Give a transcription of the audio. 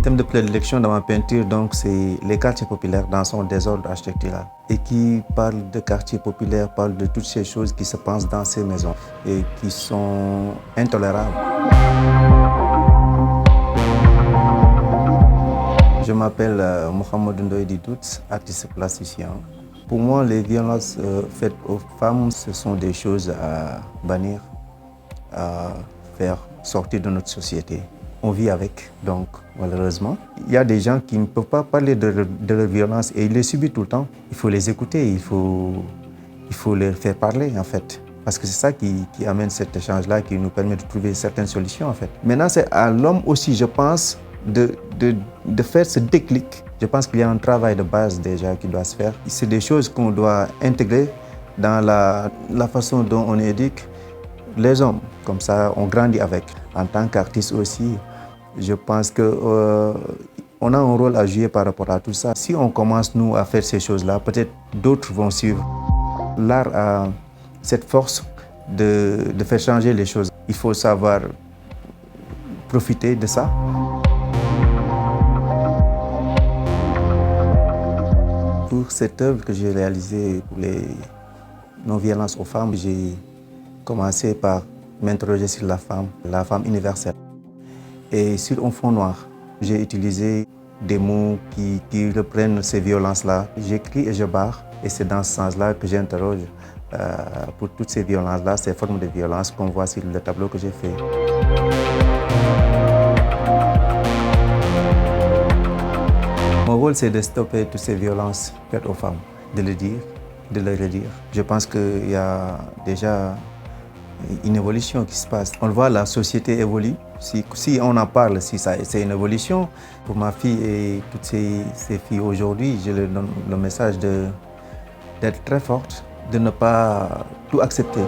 thème de prédilection dans ma peinture, donc, c'est les quartiers populaires dans son désordre architectural. Et qui parle de quartiers populaires, parle de toutes ces choses qui se passent dans ces maisons et qui sont intolérables. Je m'appelle Mohamed Ndoye Didout, artiste plasticien. Pour moi, les violences faites aux femmes, ce sont des choses à bannir, à faire sortir de notre société. On vit avec, donc malheureusement. Il y a des gens qui ne peuvent pas parler de leur violence et ils les subissent tout le temps. Il faut les écouter, il faut leur faire parler en fait. Parce que c'est ça qui amène cet échange-là, qui nous permet de trouver certaines solutions en fait. Maintenant, c'est à l'homme aussi, je pense, de faire ce déclic. Je pense qu'il y a un travail de base déjà qui doit se faire. C'est des choses qu'on doit intégrer dans la façon dont on éduque les hommes. Comme ça, on grandit avec. En tant qu'artiste aussi, je pense qu'on a un rôle à jouer par rapport à tout ça. Si on commence, nous, à faire ces choses-là, peut-être d'autres vont suivre. L'art a cette force de faire changer les choses. Il faut savoir profiter de ça. Pour cette œuvre que j'ai réalisée pour les non-violences aux femmes, j'ai commencé par m'interroger sur la femme universelle. Et sur un fond noir, j'ai utilisé des mots qui reprennent ces violences-là. J'écris et je barre, et c'est dans ce sens-là que j'interroge pour toutes ces violences-là, ces formes de violence qu'on voit sur le tableau que j'ai fait. Mon rôle, c'est de stopper toutes ces violences faites aux femmes, de le dire, de le redire. Je pense qu'il y a déjà une évolution qui se passe. On le voit, la société évolue. Si on en parle, si c'est une évolution. Pour ma fille et toutes ces filles aujourd'hui, je leur donne le message d'être très forte, de ne pas tout accepter.